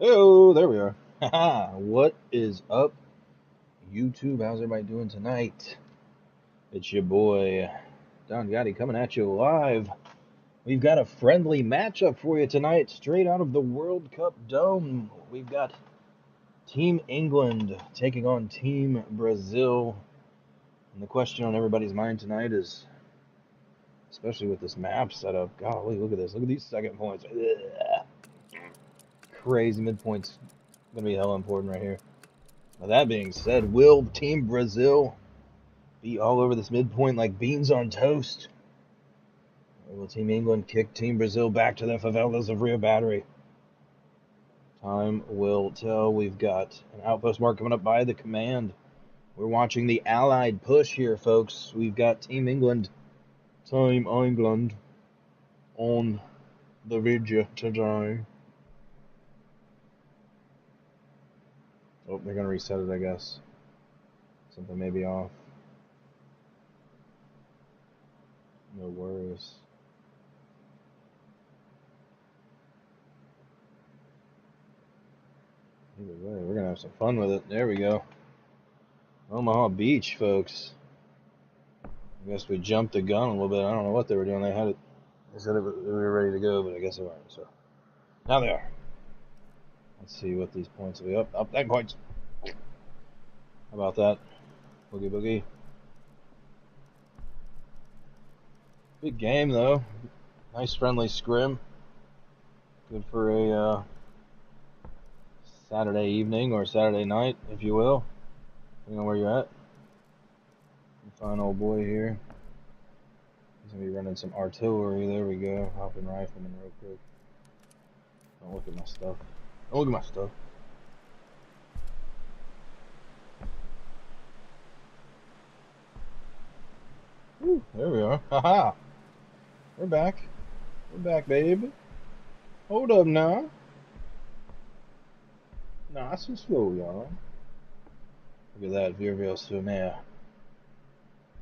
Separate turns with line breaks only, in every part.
Oh, there we are. Haha, what is up, YouTube? How's everybody doing tonight? It's your boy, Don Gotti, coming at you live. We've got a friendly matchup for you tonight, straight out of the World Cup Dome. We've got Team England taking on Team Brazil. And the question on everybody's mind tonight is, especially with this map setup, golly, look at this. Look at these second points. Ugh. Crazy midpoints. Going to be hella important right here. Now, that being said, will Team Brazil be all over this midpoint like beans on toast? Or will Team England kick Team Brazil back to the favelas of Rio Battery? Time will tell. We've got an outpost mark coming up by the command. We're watching the Allied push here, folks. We've got Team England on the video today. Oh, they're going to reset it, I guess. Something may be off. No worries. Either way, we're going to have some fun with it. There we go. Omaha Beach, folks. I guess we jumped the gun a little bit. I don't know what they were doing. They had it. They said we were ready to go, but I guess they weren't. So now they are. Let's see what these points will be. Up, that points. How about that? Boogie boogie. Big game though. Nice friendly scrim. Good for a Saturday evening or Saturday night, if you will. Depending on where you're at. Fine old boy here. He's gonna be running some artillery. There we go. Hopping rifleman real quick. Don't look at my stuff. Don't look at my stuff. Woo, there we are. Haha. We're back. We're back, baby. Hold up now. Nice and slow, y'all. Look at that. Virville Sumer.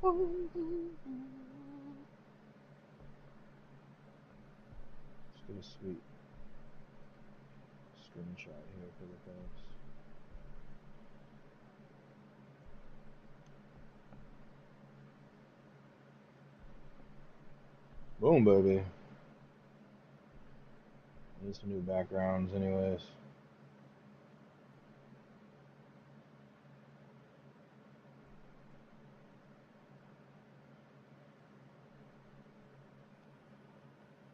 Let's get a sweet screenshot here for the folks. Boom, baby. Need some new backgrounds, anyways.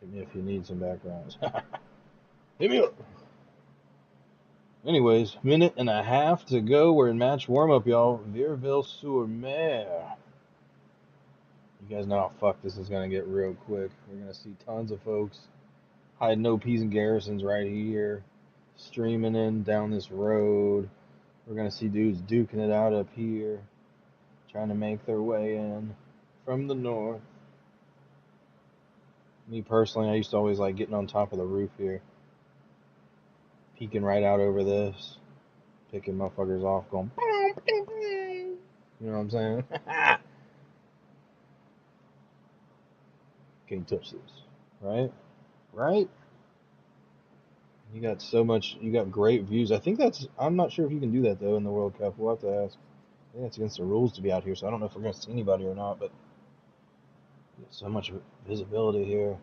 Hit me if you need some backgrounds. Hit me up. Anyways, minute and a half to go. We're in match warm-up, y'all. Virville-sur-Mer. You guys know how fucked this is going to get real quick. We're going to see tons of folks hiding OPs and garrisons right here. Streaming in down this road. We're going to see dudes duking it out up here. Trying to make their way in from the north. Me personally, I used to always like getting on top of the roof here. Peeking right out over this. Picking motherfuckers off going. You know what I'm saying? Can't touch this. Right? Right? You got so much, you got great views. I think that's, I'm not sure if you can do that though in the World Cup. We'll have to ask. I think it's against the rules to be out here, so I don't know if we're going to see anybody or not, but so much visibility here.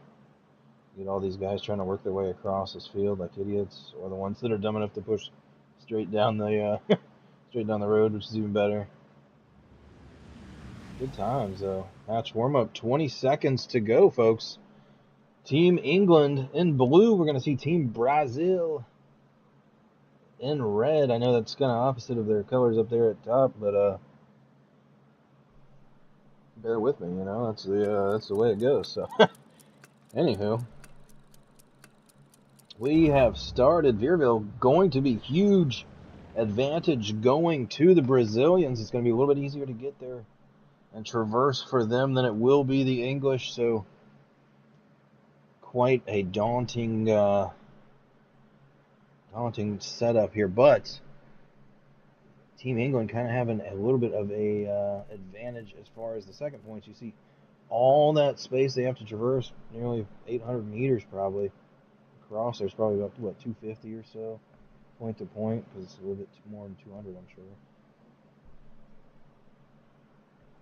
Get all these guys trying to work their way across this field like idiots, or the ones that are dumb enough to push straight down the straight down the road, which is even better. Good times though. Match warm up, 20 seconds to go, folks. Team England in blue. We're gonna see Team Brazil in red. I know that's kind of opposite of their colors up there at top, but bear with me. You know that's the way it goes. So, anywho. We have started. Virville going to be huge advantage going to the Brazilians. It's going to be a little bit easier to get there and traverse for them than it will be the English. So quite a daunting setup here. But Team England kind of having a little bit of a advantage as far as the second points. You see all that space they have to traverse, nearly 800 meters probably. Across there's probably about 250 or so. point to point because it's a little bit more than 200, I'm sure.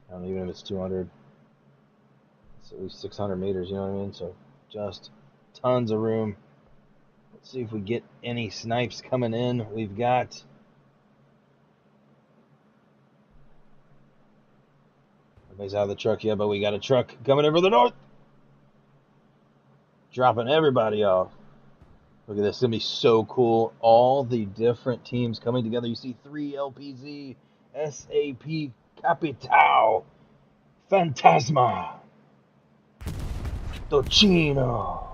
I don't know, even if it's 200, it's at least 600 meters, you know what I mean? So just tons of room. Let's see if we get any snipes coming in. We've got everybody's out of the truck yet, but we got a truck coming in from the north. Dropping everybody off. Look at this. It's going to be so cool. All the different teams coming together. You see 3 LPZ, SAP, Capital, Fantasma, Docino.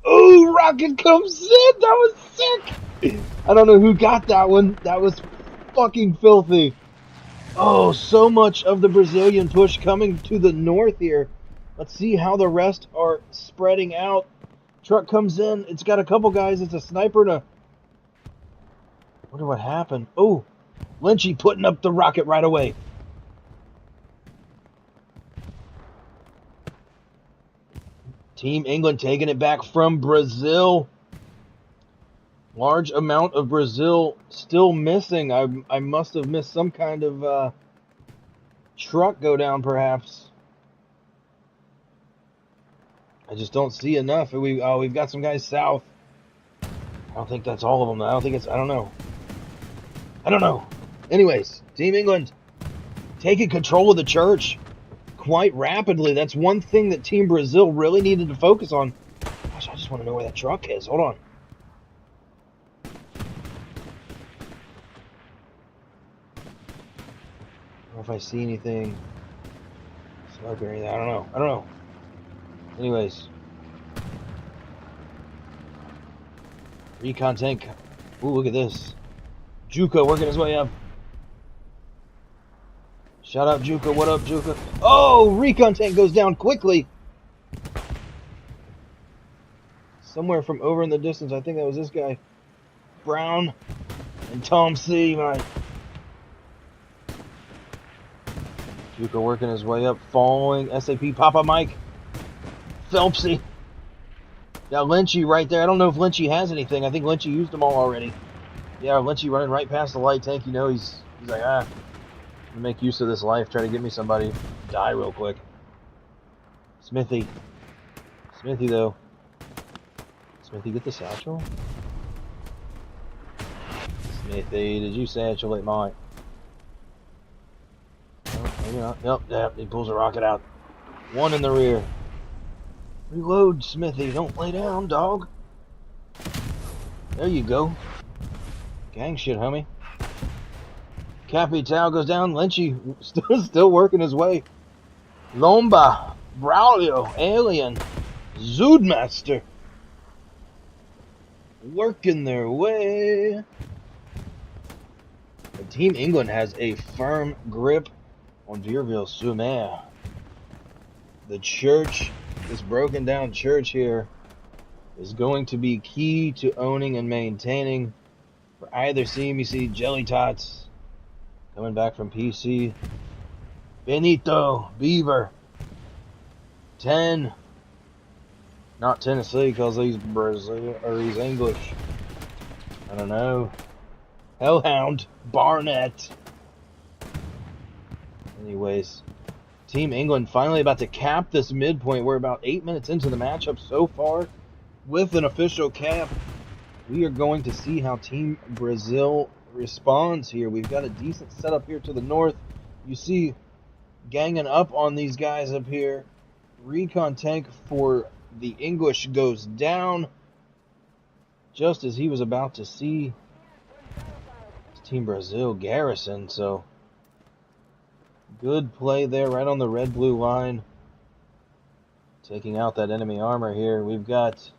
Oh, Rocket comes in. That was sick. I don't know who got that one. That was fucking filthy. Oh, so much of the Brazilian push coming to the north here. Let's see how the rest are spreading out. Truck comes in. It's got a couple guys. It's a sniper and a... I wonder what happened. Oh, Lynchy putting up the rocket right away. Team England taking it back from Brazil. Large amount of Brazil still missing. I must have missed some kind of truck go down, perhaps. I just don't see enough. We've got some guys south. I don't think that's all of them. I don't think it's... I don't know. Anyways, Team England taking control of the church quite rapidly. That's one thing that Team Brazil really needed to focus on. Gosh, I just want to know where that truck is. Hold on. I don't know if I see anything. Smoke or anything. I don't know. Anyways. Recon tank. Ooh, look at this. Juka working his way up. Shout out Juka. What up, Juka? Oh, recon tank goes down quickly. Somewhere from over in the distance. I think that was this guy. Brown and Tom C. My Juka working his way up. Following SAP Papa Mike. Phelpsy. Got Lynchy right there. I don't know if Lynchy has anything. I think Lynchy used them all already. Yeah, Lynchy running right past the light tank. You know, he's like, I'm gonna make use of this life. Try to get me somebody. Die real quick. Smithy, though. Smithy, get the satchel. Smithy, did you satchel it, Mike? No, maybe not. Yep, he pulls a rocket out. One in the rear. Reload, Smithy. Don't lay down, dog. There you go. Gang shit, homie. Capital goes down. Lynchy still working his way. Lomba, Braulio, Alien, Zoodmaster. Working their way. Team England has a firm grip on Vierville-sur-Mer. The church, this broken down church here, is going to be key to owning and maintaining. For either team, you see Jelly Tots coming back from PC. Benito, Beaver, 10. Not Tennessee because he's Brazil or he's English. I don't know. Hellhound, Barnett. Anyways, Team England finally about to cap this midpoint. We're about 8 minutes into the matchup so far with an official cap. We are going to see how Team Brazil responds here. We've got a decent setup here to the north. You see ganging up on these guys up here. Recon tank for the English goes down just as he was about to see Team Brazil garrison. So good play there right on the red-blue line. Taking out that enemy armor here. We've got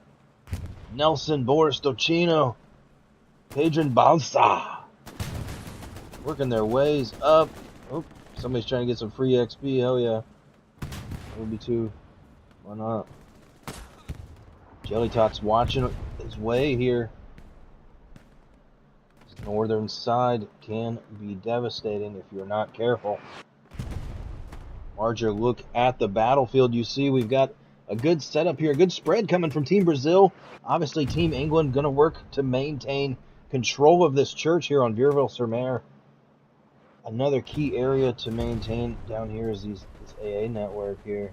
Nelson, Boris, Docino, Pedrin Balsa working their ways up. Oh, somebody's trying to get some free XP. Hell yeah. That would be too. Why not? Jelly Tot's watching his way here. His northern side can be devastating if you're not careful. Larger look at the battlefield. You see we've got A good setup here, a good spread coming from Team Brazil. Obviously, Team England going to work to maintain control of this church here on Vierville-sur-Mer. Another key area to maintain down here is this AA network here.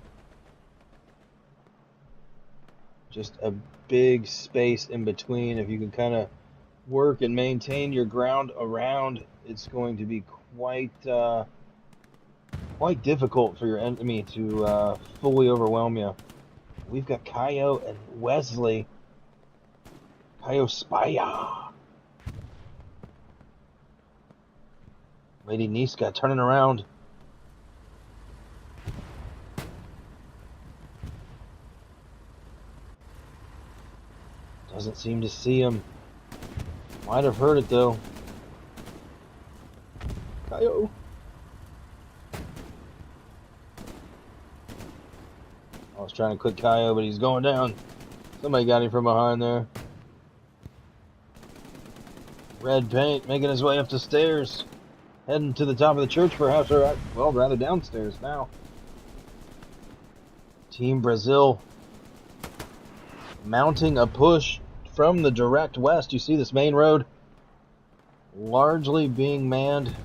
Just a big space in between. If you can kind of work and maintain your ground around, it's going to be quite difficult for your enemy to fully overwhelm you. We've got Kayo and Wesley. Kayo Spaya. Lady Niska turning around. Doesn't seem to see him. Might have heard it though. Kayo. I was trying to click Kayo, but he's going down. Somebody got him from behind there. Red paint making his way up the stairs. Heading to the top of the church, perhaps, or, well, rather downstairs now. Team Brazil mounting a push from the direct west. You see this main road largely being manned.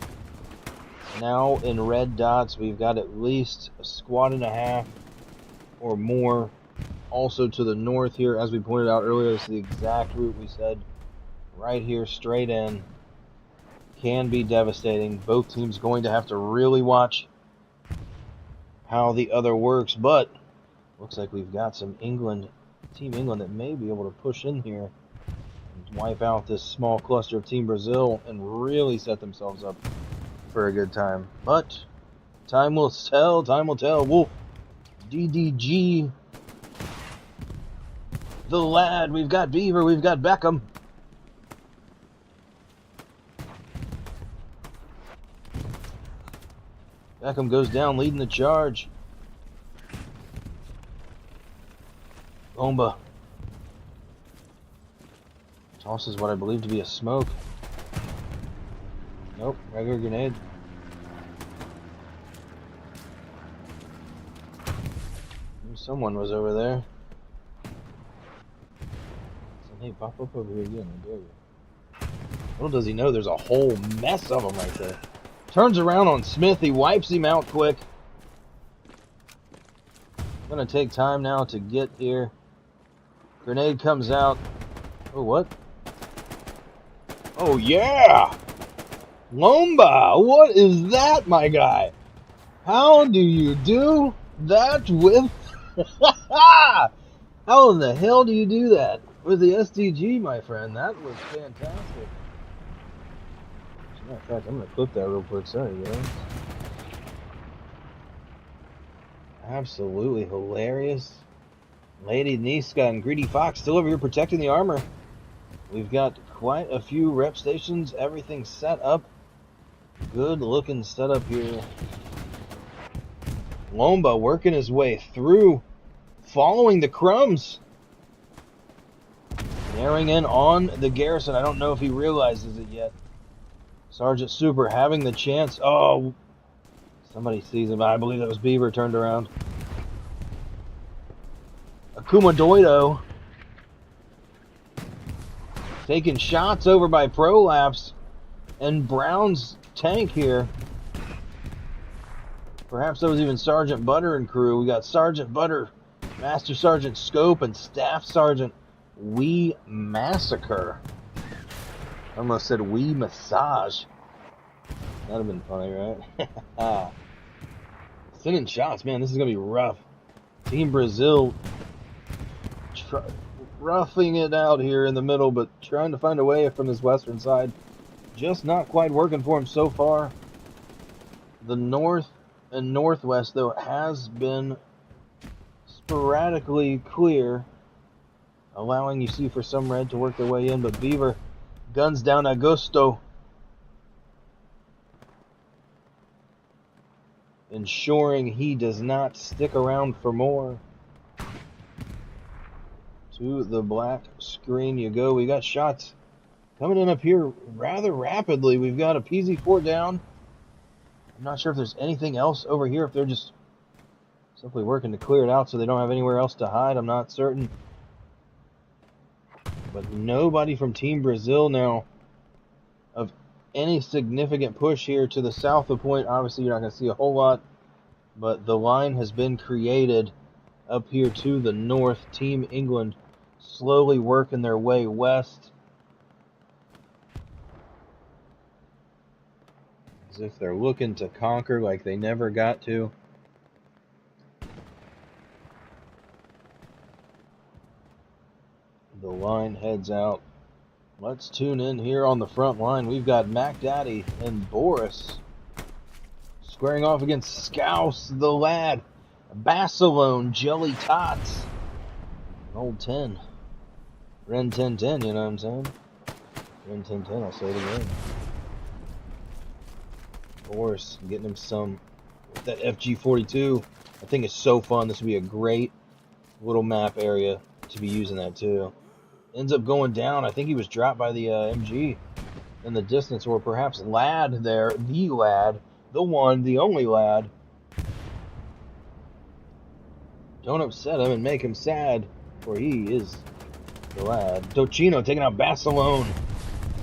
Now in red dots, we've got at least a squad and a half or more. Also to the north here, as we pointed out earlier, this is the exact route we said. Right here, straight in. Can be devastating. Both teams going to have to really watch how the other works, but looks like we've got some Team England that may be able to push in here and wipe out this small cluster of Team Brazil and really set themselves up for a good time. But time will tell, Wolf, DDG, the lad, we've got Beaver, we've got Beckham. Beckham goes down, leading the charge. Bomba tosses what I believe to be a smoke. Nope, regular grenade. Someone was over there. So, hey, pop up over here again. I dare you. Little does he know there's a whole mess of them right there. Turns around on Smith. He wipes him out quick. Gonna take time now to get here. Grenade comes out. Oh, what? Oh, yeah! Lomba! What is that, my guy? How do you do that with... How in the hell do you do that with the SDG, my friend? That was fantastic. As a matter of fact, I'm going to clip that real quick. Sorry, guys. Absolutely hilarious. Lady Niska and Greedy Fox still over here protecting the armor. We've got quite a few rep stations. Everything set up. Good looking setup here. Lomba working his way through, following the crumbs. Narrowing in on the garrison. I don't know if he realizes it yet. Sergeant Super having the chance. Oh, somebody sees him. I believe that was Beaver turned around. Akuma Doido taking shots over by Prolapse and Brown's tank here. Perhaps that was even Sergeant Butter and crew. We got Sergeant Butter, Master Sergeant Scope, and Staff Sergeant We Massacre. I almost said We Massage. That'd have been funny, right? Sending shots, man. This is gonna be rough. Team Brazil roughing it out here in the middle, but trying to find a way from this western side. Just not quite working for him so far. The north and northwest, though, has been sporadically clear, allowing, you see, for some red to work their way in, but Beaver guns down Augusto, ensuring he does not stick around for more. To the black screen you go. We got shots coming in up here rather rapidly. We've got a PZ4 down. I'm not sure if there's anything else over here, if they're just Simply working to clear it out so they don't have anywhere else to hide. I'm not certain. But nobody from Team Brazil now of any significant push here to the south of point. Obviously, you're not going to see a whole lot. But the line has been created up here to the north. Team England slowly working their way west. As if they're looking to conquer like they never got to. The line heads out. Let's tune in here on the front line. We've got Mac Daddy and Boris squaring off against Scouse the Lad, Barcelone, Jelly Tots, old 10. Ren 1010, you know what I'm saying? Ren 1010, I'll say it again. Boris getting him some with that FG42. I think it's so fun. This would be a great little map area to be using that too. Ends up going down. I think he was dropped by the MG in the distance, or perhaps Lad there, the Lad, the one, the only Lad. Don't upset him and make him sad, for he is the Lad. Docino taking out Barcelone.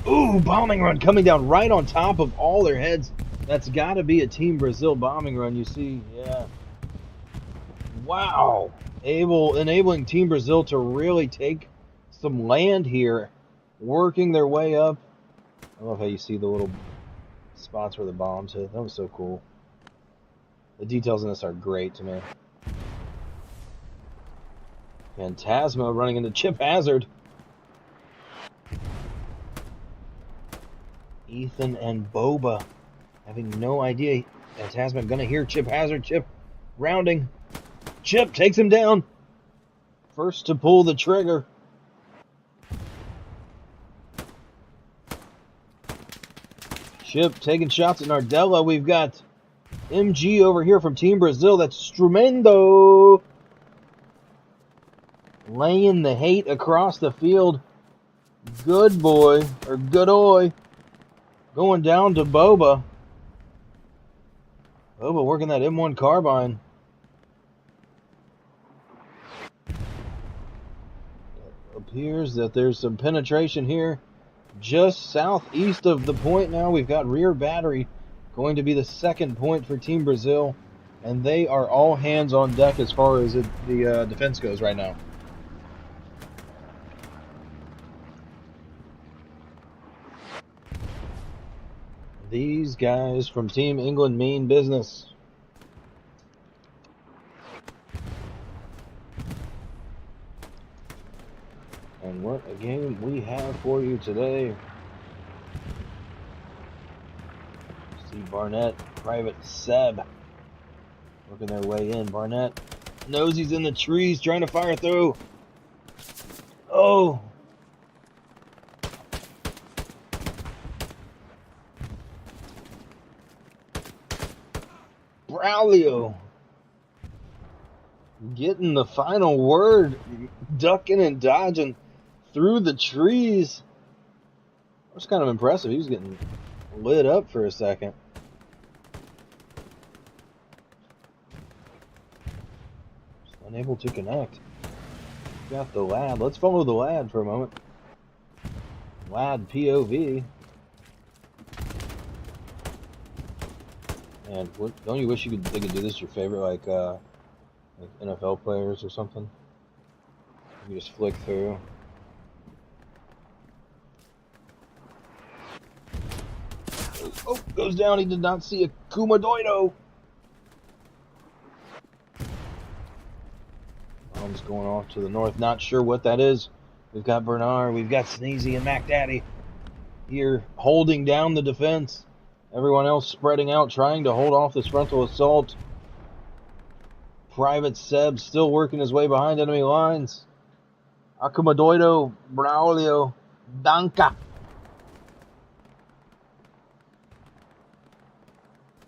Ooh, bombing run coming down right on top of all their heads. That's got to be a Team Brazil bombing run, you see. Yeah. Wow. Enabling Team Brazil to really take some land here, working their way up. I love how you see the little spots where the bombs hit. That was so cool. The details in this are great to me. Phantasma running into Chip Hazard. Ethan and Boba having no idea. Phantasma gonna hear Chip Hazard. Chip rounding. Chip takes him down. First to pull the trigger. Chip taking shots at Nardella. We've got MG over here from Team Brazil. That's Strumendo. Laying the hate across the field. Good boy, or good oi. Going down to Boba. Boba working that M1 carbine. It appears that there's some penetration here. Just southeast of the point now, we've got rear battery going to be the second point for Team Brazil. And they are all hands on deck as far as the defense goes right now. These guys from Team England mean business. And what a game we have for you today. Steve Barnett, Private Seb working their way in. Barnett knows he's in the trees trying to fire through. Oh! Braulio getting the final word, ducking and dodging through the trees. That was kind of impressive. He was getting lit up for a second. Just unable to connect. Got the Lad. Let's follow the Lad for a moment. Lad POV. And don't you wish they could do this to your favorite like NFL players or something? You just flick through. Oh, goes down. He did not see a Kumadoido. Bombs going off to the north. Not sure what that is. We've got Bernard. We've got Sneezy and Mac Daddy here holding down the defense. Everyone else spreading out, trying to hold off this frontal assault. Private Seb still working his way behind enemy lines. Akumadoido, Braulio, Danka.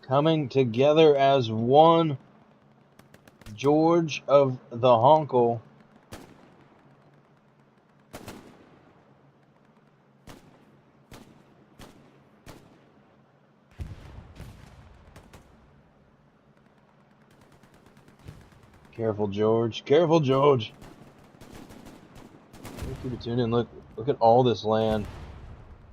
Coming together as one. George of the Honkel. Careful, George. Careful, George. Keep it tuned in. Look at all this land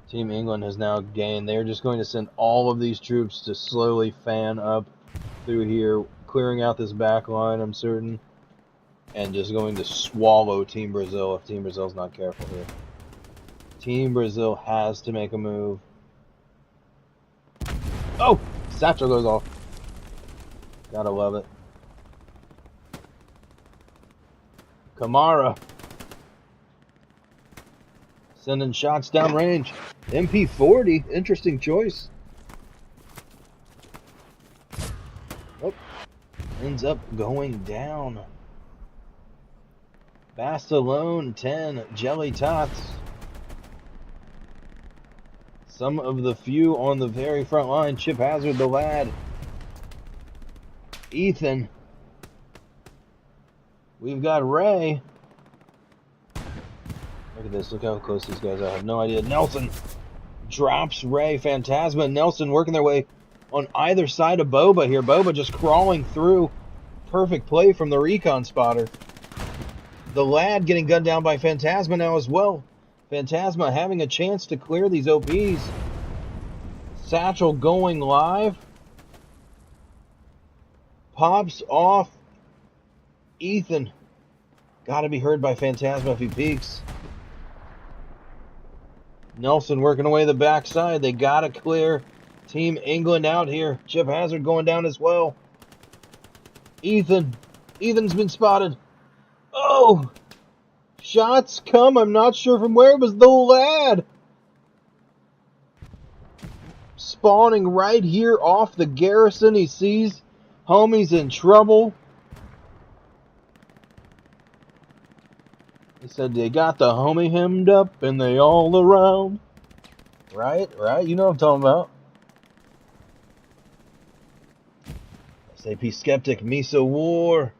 Team England has now gained. They're just going to send all of these troops to slowly fan up through here, clearing out this back line, I'm certain, and just going to swallow Team Brazil if Team Brazil's not careful here. Team Brazil has to make a move. Oh! Satchel goes off. Gotta love it. Kamara. Sending shots downrange. MP40. Interesting choice. Oh. Ends up going down. Bastalone 10. Jelly Tots. Some of the few on the very front line. Chip Hazard, the lad. Ethan. We've got Ray. Look at this. Look how close these guys are. I have no idea. Nelson drops Ray. Phantasma and Nelson working their way on either side of Boba here. Boba just crawling through. Perfect play from the recon spotter. The lad getting gunned down by Phantasma now as well. Phantasma having a chance to clear these OPs. Satchel going live. Pops off. Ethan. Gotta be heard by Phantasma if he peeks. Nelson working away the backside. They gotta clear Team England out here. Chip Hazard going down as well. Ethan. Ethan's been spotted. Oh! Shots come. I'm not sure from where. It was the lad. Spawning right here off the garrison. He sees homie's in trouble. He said they got the homie hemmed up and they all around. Right? You know what I'm talking about. SAP Skeptic, Miso War.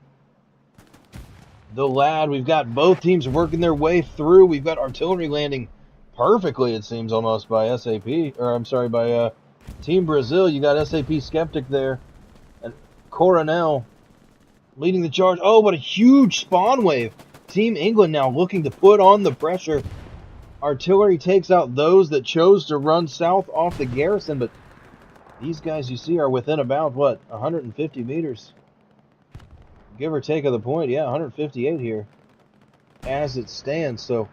The lad, we've got both teams working their way through. We've got artillery landing perfectly, it seems, almost by SAP. Or, I'm sorry, by Team Brazil. You got SAP Skeptic there. And Coronel leading the charge. Oh, what a huge spawn wave. Team England now looking to put on the pressure. Artillery takes out those that chose to run south off the garrison, but these guys you see are within about, what, 150 meters? Give or take of the point, yeah, 158 here as it stands. So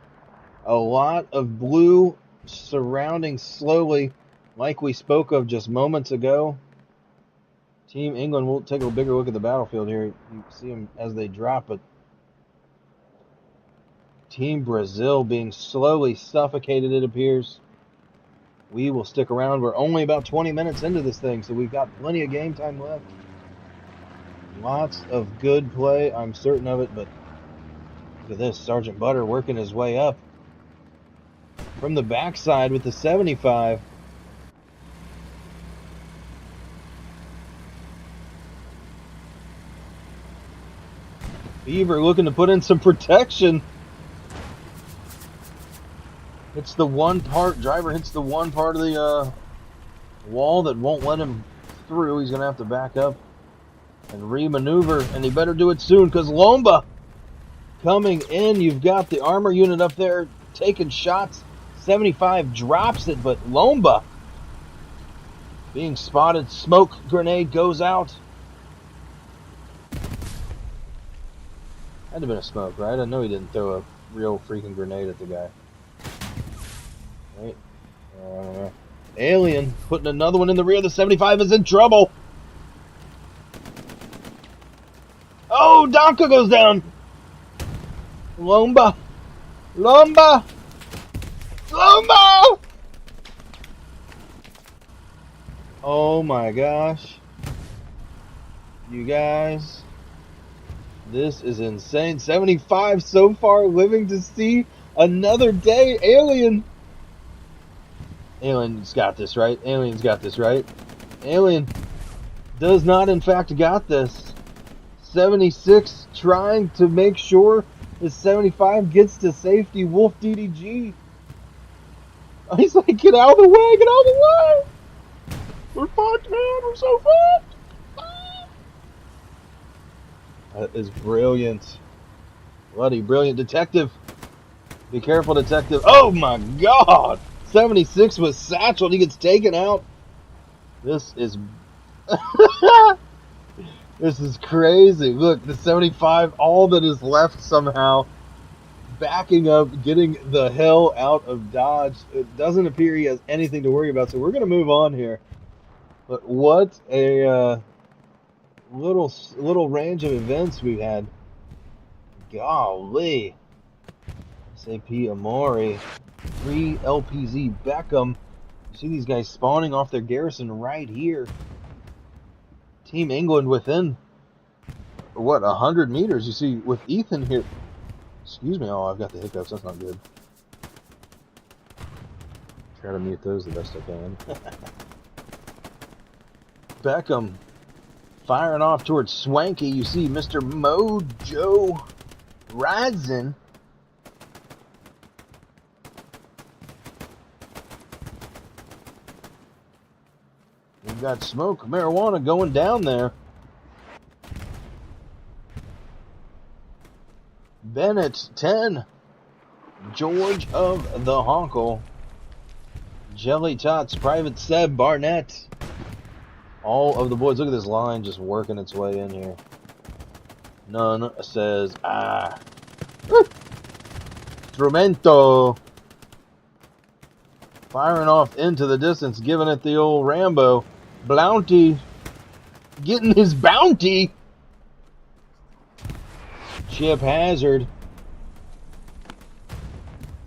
a lot of blue surrounding slowly, like we spoke of just moments ago. Team England, will take a bigger look at the battlefield here. You see them as they drop, but Team Brazil being slowly suffocated, it appears. We will stick around. We're only about 20 minutes into this thing, so we've got plenty of game time left. Lots of good play, I'm certain of it, but look at this. Sergeant Butter working his way up from the backside with the 75. Beaver looking to put in some protection. Hits the one part, driver hits the one part of the wall that won't let him through. He's going to have to back up and re-maneuver, and he better do it soon because Lomba coming in. You've got the armor unit up there taking shots. 75 drops it, but Lomba being spotted. Smoke grenade goes out. Had to have been a smoke, right? I know he didn't throw a real freaking grenade at the guy. Right? I don't know. Alien putting another one in the rear. The 75 is in trouble. Oh, Donka goes down. Lomba. Lomba. Lomba. Oh my gosh. You guys. This is insane. 75 so far, living to see another day. Alien. Alien's got this, right? Alien's got this, right? Alien does not, in fact, got this. 76 trying to make sure the 75 gets to safety. Wolf DDG. He's like, get out of the way, get out of the way. We're fucked, man. We're so fucked. That is brilliant. Bloody brilliant. Detective. Be careful, detective. Oh my god! 76 with Satchel. He gets taken out. This is... This is crazy. Look, the 75, all that is left somehow. Backing up, getting the hell out of Dodge. It doesn't appear he has anything to worry about, so we're going to move on here. But what a little range of events we've had. Golly. SAP Amori, 3 LPZ Beckham. You see these guys spawning off their garrison right here. Team England within, what, 100 meters? You see with Ethan here. Excuse me. Oh, I've got the hiccups. That's not good. Try to mute those the best I can. Beckham firing off towards Swanky. You see Mr. Mojo Rising. We've got smoke marijuana going down there. Bennett 10. George of the Honkle. Jelly Tots, Private Seb, Barnett. All of the boys. Look at this line just working its way in here. None says, ah. Instrumento. Firing off into the distance, giving it the old Rambo. Bounty. Getting his bounty. Chip Hazard.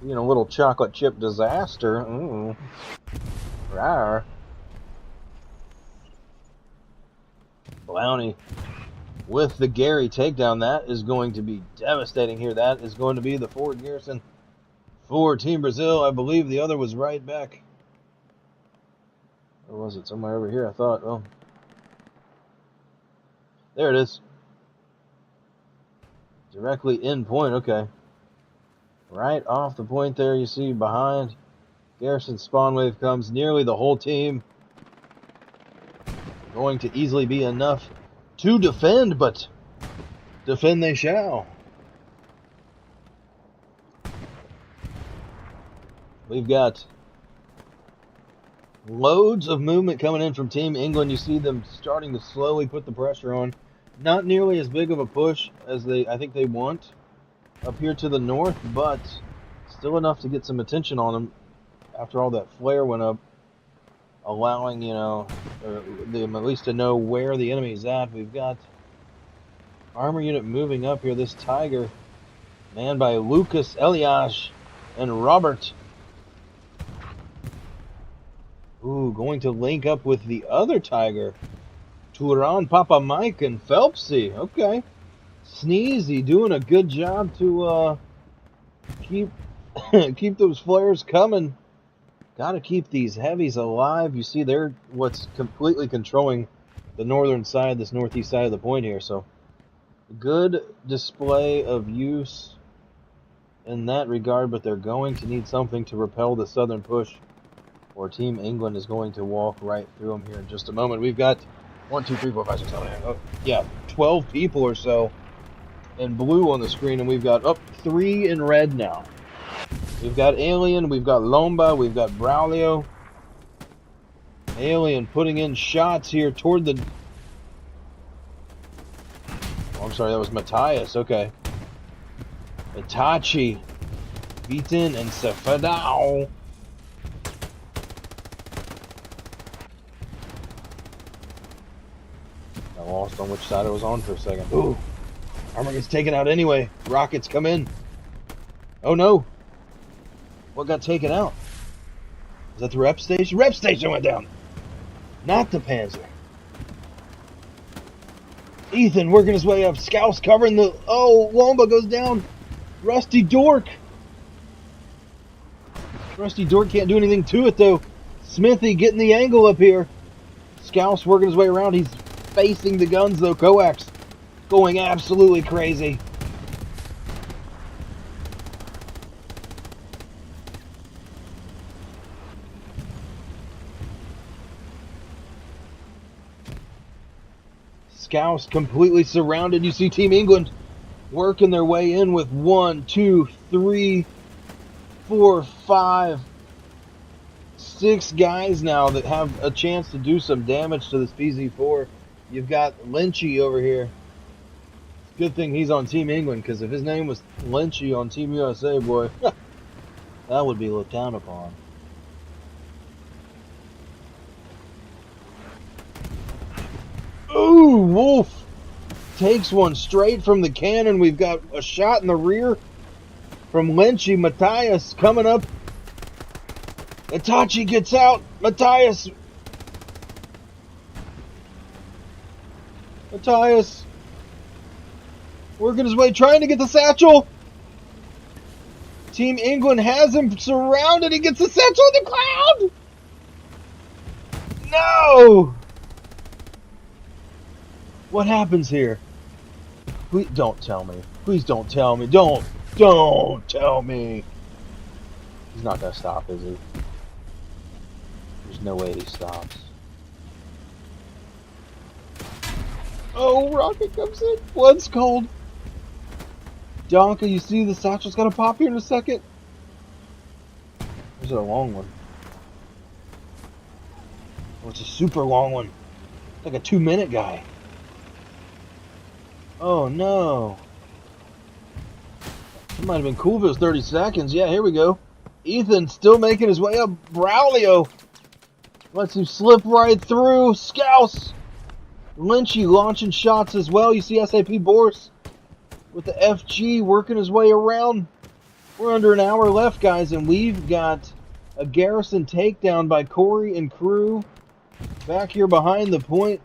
You know, little chocolate chip disaster. Ooh. Rawr. Bounty with the Gary takedown. That is going to be devastating here. That is going to be the forward garrison for Team Brazil. I believe the other was right back. Or was it somewhere over here? I thought, oh. There it is. Directly in point, okay. Right off the point there, you see behind. Garrison spawn wave comes. Nearly the whole team. Going to easily be enough to defend, but defend they shall. We've got loads of movement coming in from Team England. You see them starting to slowly put the pressure on. Not nearly as big of a push as I think they want up here to the north, but still enough to get some attention on them after all that flare went up, allowing, you know, them at least to know where the enemy is at. We've got armor unit moving up here. This Tiger, manned by Lucas, Elias, and Robert. Ooh, going to link up with the other Tiger. Turan, Papa Mike, and Phelpsy. Okay. Sneezy doing a good job to keep keep those flares coming. Got to keep these heavies alive. You see, they're what's completely controlling the northern side, this northeast side of the point here. So, good display of use in that regard, but they're going to need something to repel the southern push, or Team England is going to walk right through them here in just a moment. We've got 1, 2, 3, 4, 5, 6, 7, 8. Oh, yeah, 12 people or so in blue on the screen, and we've got 3 in red now. We've got Alien, we've got Lomba, we've got Braulio. Alien putting in shots here toward the... Oh, I'm sorry, that was Matthias. Okay. Itachi, Beaton, and Sefadao. I lost on which side I was on for a second. Ooh. Armor gets taken out anyway. Rockets come in. Oh no. What got taken out? Is that the rep station? Rep station went down. Not the Panzer. Ethan working his way up. Scouts covering the... Oh, Lomba goes down. Rusty Dork. Rusty Dork can't do anything to it though. Smithy getting the angle up here. Scouts working his way around. He's facing the guns though. Coax going absolutely crazy. Scouse completely surrounded. You see Team England working their way in with 1, 2, 3, 4, 5, 6 guys now that have a chance to do some damage to this PZ4. You've got Lynchy over here. It's a good thing he's on Team England, because if his name was Lynchy on Team USA, boy, that would be looked down upon. Ooh, Wolf takes one straight from the cannon. We've got a shot in the rear from Lynchy. Matthias coming up. Itachi gets out. Matthias working his way, trying to get the satchel. Team England has him surrounded. He gets the satchel in the cloud. No! What happens here? Please don't tell me. Please don't tell me. Don't tell me. He's not gonna stop, is he? There's no way he stops. Oh, Rocket comes in. Blood's cold. Donka, you see the satchel's gonna pop here in a second? There's a long one. Oh, it's a super long one. It's like a 2-minute guy. Oh no. It might have been cool if it was 30 seconds. Yeah, here we go. Ethan still making his way up. Braulio lets him slip right through. Scouse. Lynchy launching shots as well. You see SAP Boris with the FG working his way around. We're under an hour left, guys, and we've got a Garrison takedown by Corey and crew back here behind the point.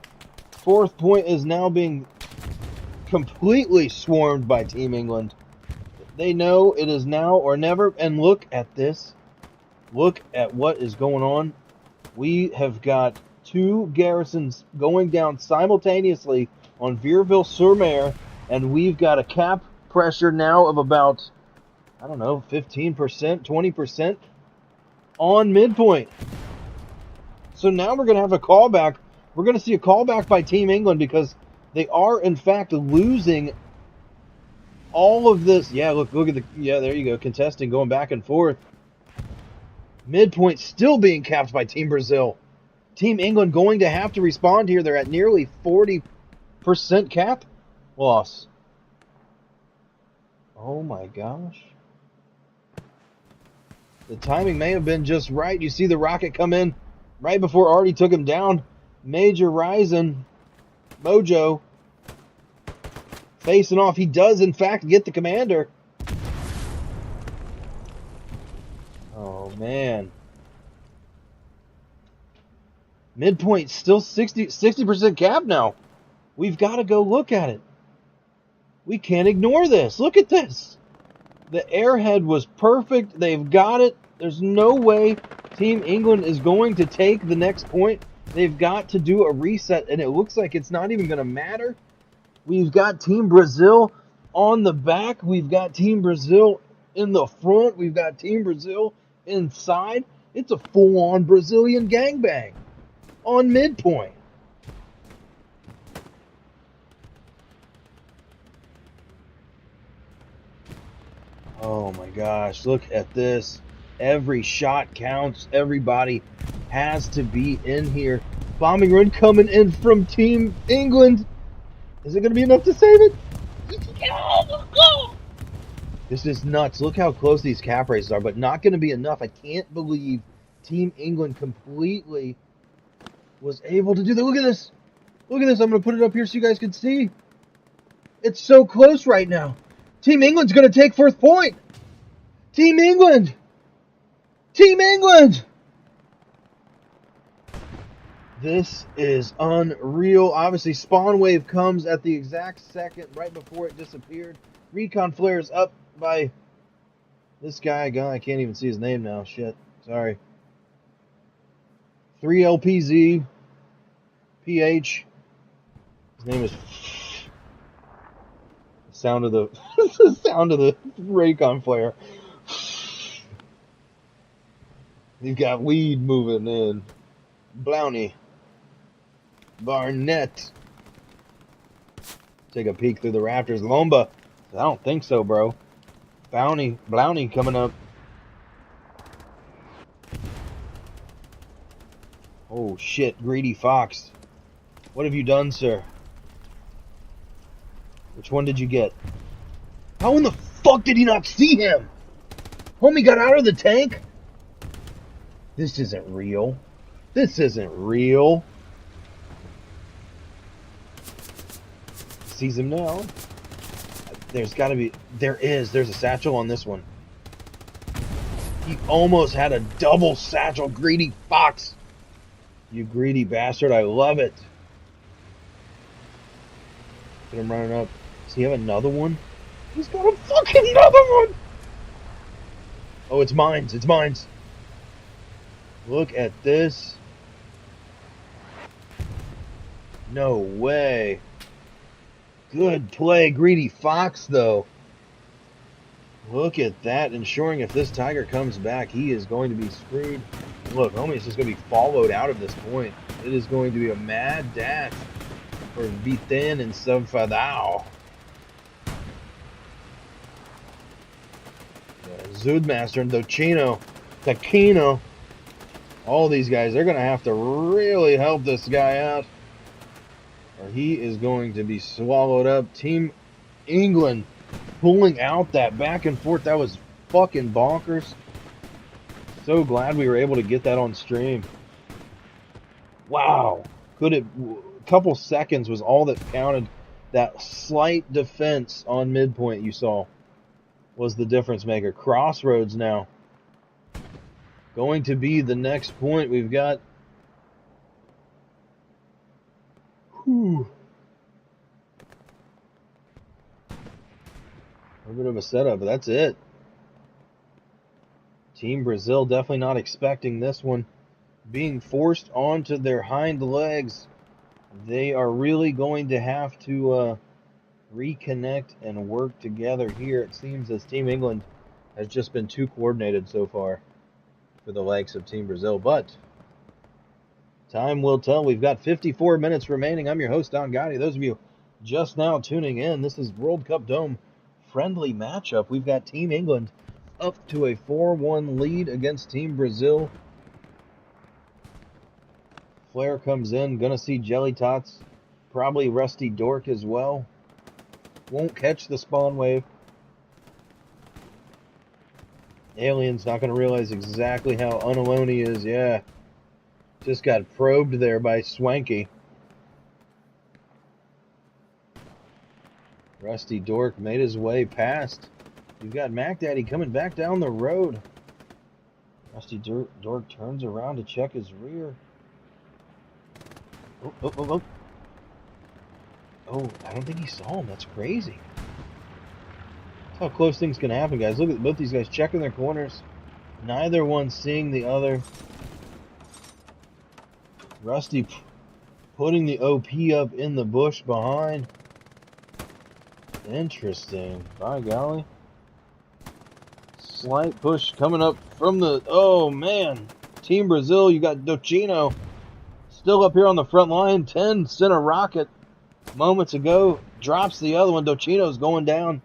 4th point is now being completely swarmed by Team England. They know it is now or never, and look at this. Look at what is going on. We have got 2 garrisons going down simultaneously on Vierville-sur-Mer, and we've got a cap pressure now of about, I don't know, 15%, 20% on midpoint. So now we're going to have a callback. We're going to see a callback by Team England, because they are, in fact, losing all of this. Yeah, look at the, yeah, there you go, contesting, going back and forth. Midpoint still being capped by Team Brazil. Team England going to have to respond here. They're at nearly 40% cap loss. Oh my gosh. The timing may have been just right. You see the rocket come in right before Artie took him down. Major Ryzen, Mojo, facing off. He does, in fact, get the commander. Oh, man. Midpoint still 60% cap now. We've got to go look at it. We can't ignore this. Look at this. The airhead was perfect. They've got it. There's no way Team England is going to take the next point. They've got to do a reset, and it looks like it's not even going to matter. We've got Team Brazil on the back. We've got Team Brazil in the front. We've got Team Brazil inside. It's a full-on Brazilian gangbang on midpoint. Oh my gosh, look at this. Every shot counts. Everybody has to be in here. Bombing run coming in from Team England. Is it going to be enough to save it? This is nuts. Look how close these cap races are, but not going to be enough. I can't believe Team England completely was able to do that. Look at this. Look at this. I'm going to put it up here so you guys can see. It's so close right now. Team England's going to take 4th point. Team England. Team England. This is unreal. Obviously, spawn wave comes at the exact second right before it disappeared. Recon flares up by this guy. I can't even see his name now. Shit. Sorry. 3LPZ PH. His name is... The sound of the... the sound of the Raycon flare. You've got weed moving in. Blowney. Barnett. Take a peek through the rafters. Lomba. I don't think so, bro. Blowney coming up. Oh, shit. Greedy Fox. What have you done, sir? Which one did you get? How in the fuck did he not see him? Homie got out of the tank? This isn't real. This isn't real. Sees him now. There's got to be... There's a satchel on this one. He almost had a double satchel. Greedy Fox. You greedy bastard. I love it. Get him running up. Does he have another one? He's got a fucking another one! Oh, it's mines. It's mines. Look at this. No way. Good play, Greedy Fox, though. Look at that. Ensuring if this tiger comes back, he is going to be screwed. Look, homie is just going to be followed out of this point. It is going to be a mad dash for Vitin and Savfadao. Zoodmaster and Taquino. All these guys, they're going to have to really help this guy out, or he is going to be swallowed up. Team England pulling out that back and forth. That was fucking bonkers. So glad we were able to get that on stream. Wow. A couple seconds was all that counted. That slight defense on midpoint you saw was the difference maker. Crossroads now going to be the next point. We've got a bit of a setup, but that's it. Team Brazil definitely not expecting this one. Being forced onto their hind legs. They are really going to have to reconnect and work together here. It seems as Team England has just been too coordinated so far for the likes of Team Brazil, but time will tell. We've got 54 minutes remaining. I'm your host, Don Gotti. Those of you just now tuning in, this is World Cup Dome friendly matchup. We've got Team England up to a 4-1 lead against Team Brazil. Flair comes in, gonna see Jelly Tots, probably Rusty Dork as well. Won't catch the spawn wave. Alien's not gonna realize exactly how unalone he is. Yeah, just got probed there by Swanky. Rusty Dork made his way past. You've got Mac Daddy coming back down the road. Rusty Dork turns around to check his rear. Oh, I don't think he saw him. That's crazy. That's how close things can happen, guys. Look at both these guys checking their corners. Neither one seeing the other. Rusty putting the OP up in the bush behind. Interesting. By golly. Slight push coming up from the... Oh, man. Team Brazil, you got Docino still up here on the front line. 10 sent a rocket moments ago. Drops the other one. Docino's going down.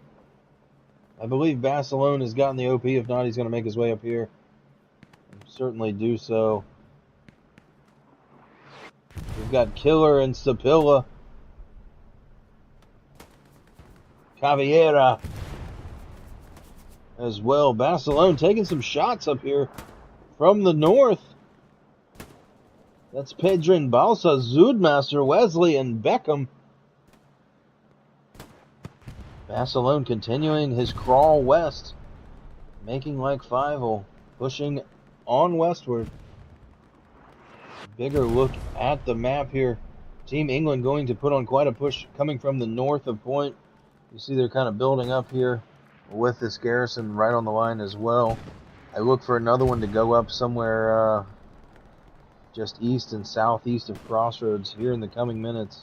I believe Barcelona has gotten the OP. If not, he's going to make his way up here. Certainly do so. We've got Killer and Sapilla. Caveira as well. Barcelona taking some shots up here from the north. That's Pedrin Balsa, Zoodmaster, Wesley, and Beckham. Barcelona continuing his crawl west, making like Fievel, pushing on westward. Bigger look at the map here. Team England going to put on quite a push coming from the north of point. You see they're kind of building up here with this garrison right on the line as well. I look for another one to go up somewhere just east and southeast of Crossroads here in the coming minutes.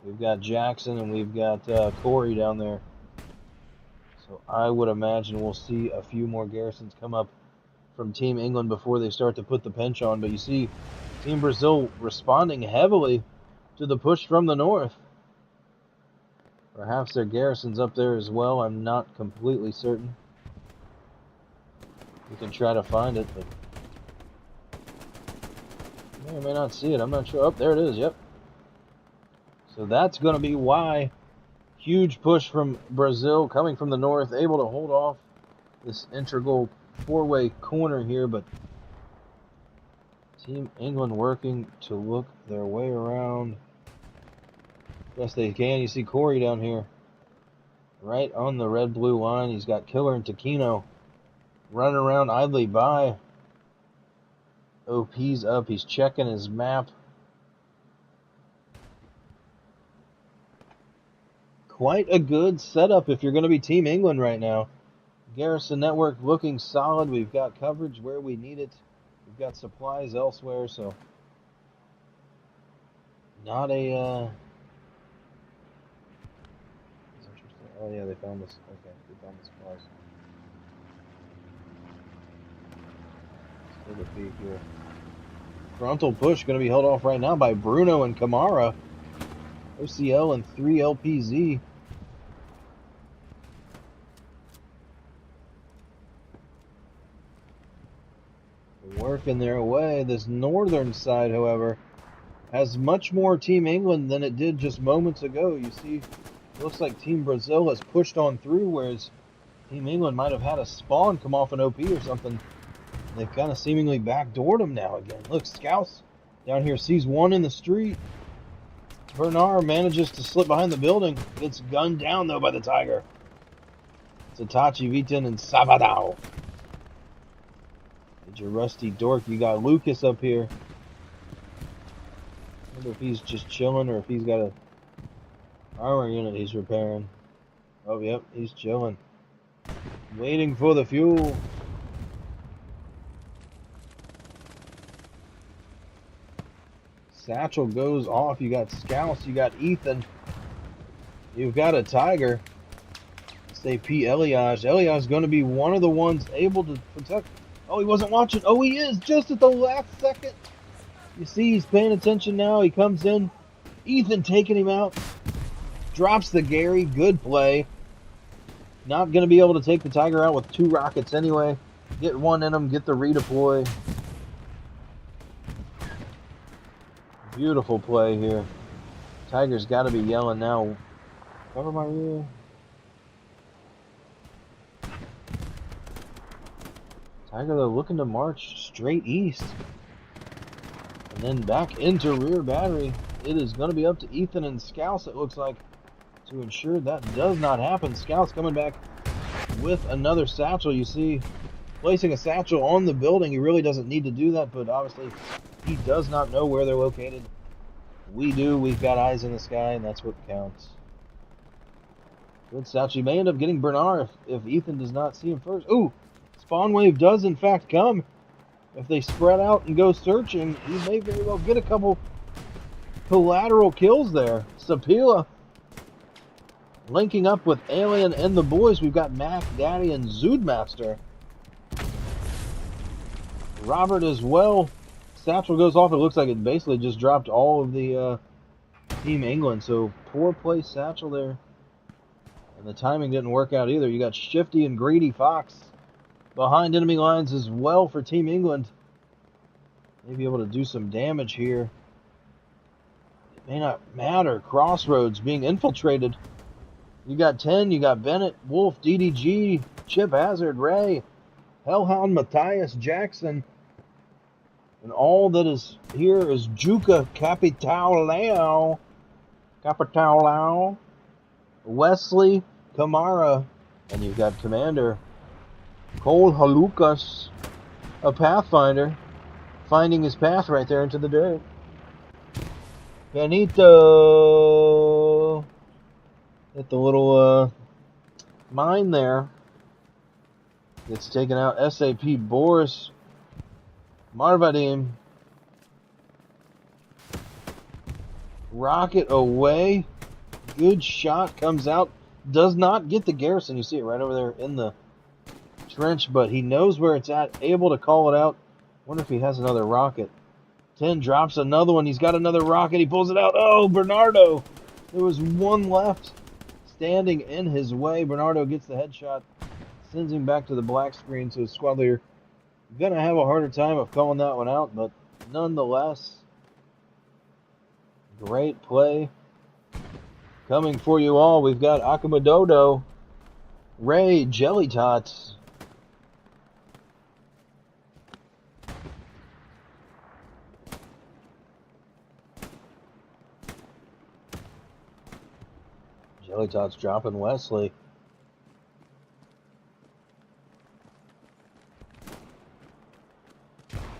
We've got Jackson and we've got Corey down there. So I would imagine we'll see a few more garrisons come up from Team England before they start to put the pinch on. But you see Team Brazil responding heavily to the push from the north. Perhaps their garrison's up there as well. I'm not completely certain. We can try to find it, but may or may not see it. I'm not sure. Oh, there it is. Yep. So that's going to be why. Huge push from Brazil coming from the north, able to hold off this integral four-way corner here, but Team England working to look their way around. Best they can. You see Corey down here, right on the red-blue line. He's got Killer and Taquino running around idly by. OP's up. He's checking his map. Quite a good setup if you're going to be Team England right now. Garrison network looking solid. We've got coverage where we need it. We've got supplies elsewhere, so not a oh yeah, they found this. Okay, they found the supplies. Let's take a peek here. Frontal push going to be held off right now by Bruno and Kamara. OCL and 3 LPZ. Working their way. This northern side, however, has much more Team England than it did just moments ago. You see, it looks like Team Brazil has pushed on through, whereas Team England might have had a spawn come off an OP or something. They've kind of seemingly backdoored them now again. Look, Scouts down here sees one in the street. Bernard manages to slip behind the building. Gets gunned down, though, by the Tiger. It's Itachi, Vitin, and Sabadao. Get your rusty dork. You got Lucas up here. I wonder if he's just chilling or if he's got a armor unit he's repairing. Oh, yep, he's chilling. Waiting for the fuel. Satchel goes off. You got Scouts. You got Ethan. You've got a Tiger. Say P. Elias. Elias is going to be one of the ones able to protect. Oh, he wasn't watching. Oh, he is just at the last second. You see, he's paying attention now. He comes in. Ethan taking him out. Drops the Gary. Good play. Not going to be able to take the Tiger out with 2 rockets anyway. Get one in him. Get the redeploy. Beautiful play here. Tiger's got to be yelling now. Cover my rear. Tiger, though, looking to march straight east. And then back into rear battery. It is going to be up to Ethan and Scouts, it looks like, to ensure that does not happen. Scouts coming back with another satchel. You see, placing a satchel on the building. He really doesn't need to do that, but obviously he does not know where they're located. We do. We've got eyes in the sky, and that's what counts. Good satchel. You may end up getting Bernard if Ethan does not see him first. Ooh! Spawn wave does in fact come. If they spread out and go searching, he may very well get a couple collateral kills there. Sapila linking up with Alien and the boys. We've got Mac, Daddy, and Zoodmaster. Robert as well. Satchel goes off. It looks like it basically just dropped all of the Team England. So poor play Satchel there. And the timing didn't work out either. You got Shifty and Greedy Fox behind enemy lines as well for Team England. Maybe able to do some damage here. It may not matter. Crossroads being infiltrated. You got 10, you got Bennett, Wolf, DDG, Chip Hazard, Ray, Hellhound, Matthias, Jackson. And all that is here is Juka Capitalao. Wesley, Kamara, and you've got Commander Cole Halukas, a Pathfinder, finding his path right there into the dirt. Benito hit the little mine there. Gets taken out. SAP Boris Marvadim. Rocket away. Good shot. Comes out. Does not get the garrison. You see it right over there in the trench, but he knows where it's at. Able to call it out. Wonder if he has another rocket. 10 drops another one. He's got another rocket. He pulls it out. Oh, Bernardo. There was one left. standing in his way. Bernardo gets the headshot, sends him back to the black screen, so squad leader gonna have a harder time of calling that one out, but nonetheless, great play coming for you all. We've got Akumadodo, Ray, Jelly Tots. Jelly Tots dropping Wesley.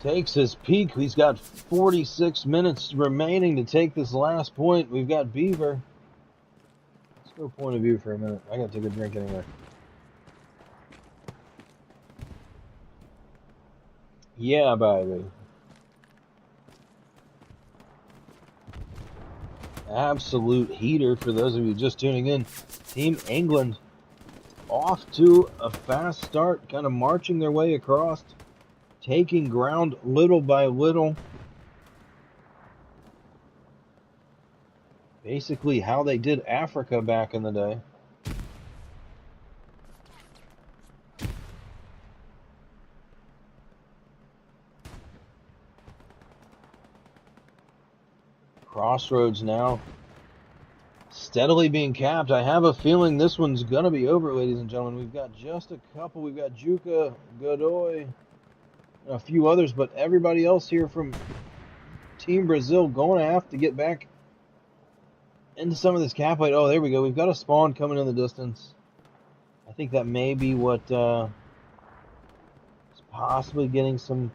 Takes his peak. He's got 46 minutes remaining to take this last point. We've got Beaver. Let's go point of view for a minute. I gotta take a drink anyway. Yeah, baby. Absolute heater for those of you just tuning in. Team England off to a fast start, kind of marching their way across, taking ground little by little. Basically how they did Africa back in the day. Crossroads now steadily being capped. I have a feeling this one's going to be over, ladies and gentlemen. We've got just a couple. We've got Juca, Godoy, and a few others, but everybody else here from Team Brazil going to have to get back into some of this cap height. Oh, there we go. We've got a spawn coming in the distance. I think that may be what is possibly getting some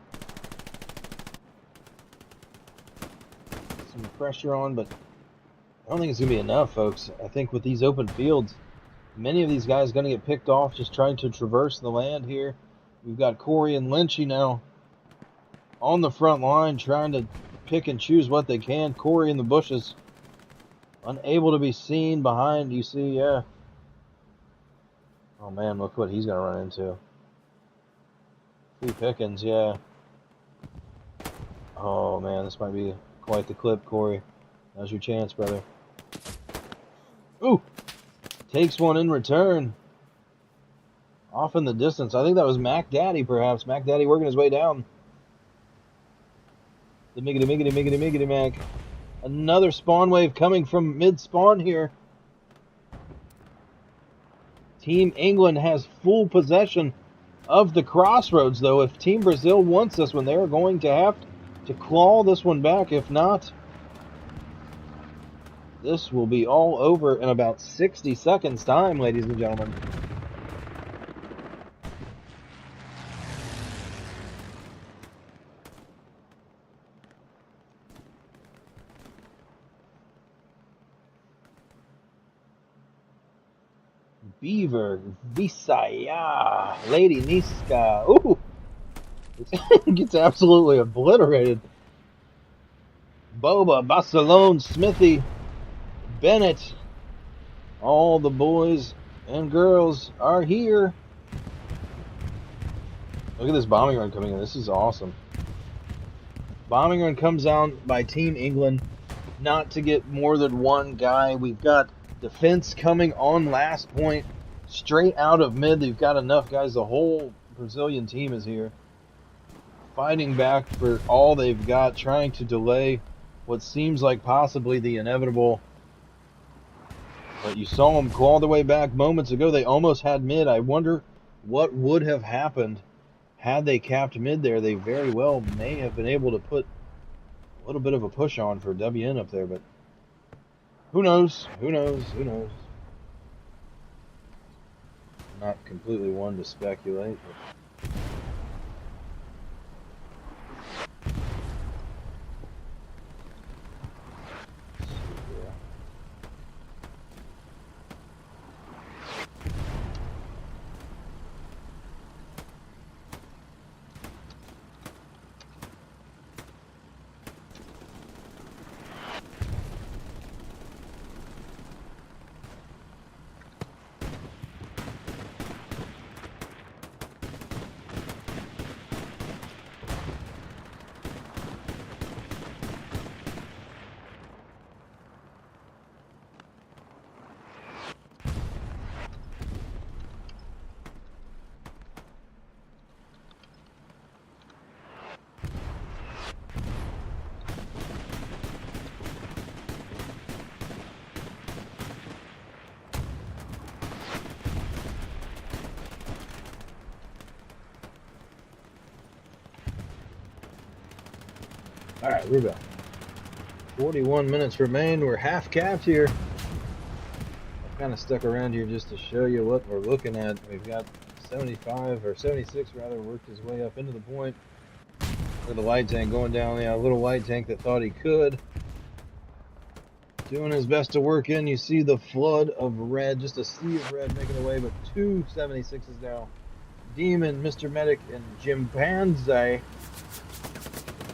pressure on, but I don't think it's going to be enough, folks. I think with these open fields, many of these guys are going to get picked off just trying to traverse the land here. We've got Corey and Lynchy now on the front line trying to pick and choose what they can. Corey in the bushes, unable to be seen behind. You see, yeah. Oh, man, look what he's going to run into. Free Pickens, yeah. Oh, man, this might be quite the clip, Corey. Now's your chance, brother. Ooh! Takes one in return. Off in the distance. I think that was Mac Daddy, perhaps. Mac Daddy working his way down. The miggity Mac. Another spawn wave coming from mid-spawn here. Team England has full possession of the crossroads, though. If Team Brazil wants this one, they're going to have to claw this one back. If not, this will be all over in about 60 seconds time, ladies and gentlemen. Beaver, Visaya, Lady Niska. Ooh! It gets absolutely obliterated. Boba, Barcelone, Smithy, Bennett. All the boys and girls are here. Look at this bombing run coming in. This is awesome. Bombing run comes out by Team England. Not to get more than one guy. We've got defense coming on last point. Straight out of mid. They've got enough guys. The whole Brazilian team is here. Fighting back for all they've got. Trying to delay what seems like possibly the inevitable. But you saw them claw their way back moments ago. They almost had mid. I wonder what would have happened had they capped mid there. They very well may have been able to put a little bit of a push on for WN up there, but who knows? Who knows? Who knows? I'm not completely one to speculate, but All right, we're back. 41 minutes remain. We're half capped here. I've kind of stuck around here just to show you what we're looking at. We've got 75 or 76 rather worked his way up into the point. With the light tank going down. Yeah, a little light tank that thought he could. Doing his best to work in. You see the flood of red, just a sea of red making away, but two 76s now. Demon, Mr. Medic, and Chimpanzee.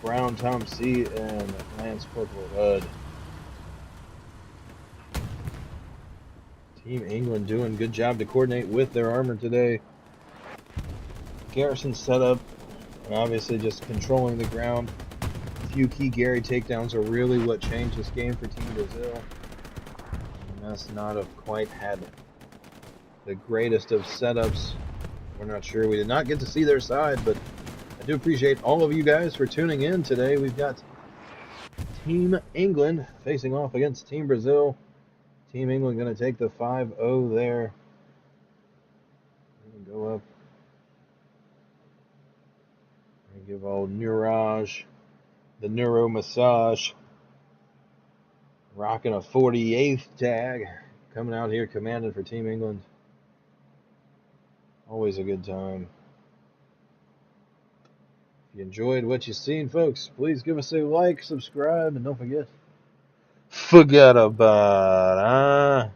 Brown, Tom C, and Lance Corporal Hud. Team England doing a good job to coordinate with their armor today. Garrison setup, and obviously just controlling the ground. A few key Gary takedowns are really what changed this game for Team Brazil. We must not have quite had the greatest of setups. We're not sure. We did not get to see their side, but I do appreciate all of you guys for tuning in today. We've got Team England facing off against Team Brazil. Team England going to take the 5-0 there. Go up. Give old Nuraj the neuro massage. Rocking a 48th tag. Coming out here commanding for Team England. Always a good time. If you enjoyed what you've seen, folks, please give us a like, subscribe, and don't forget about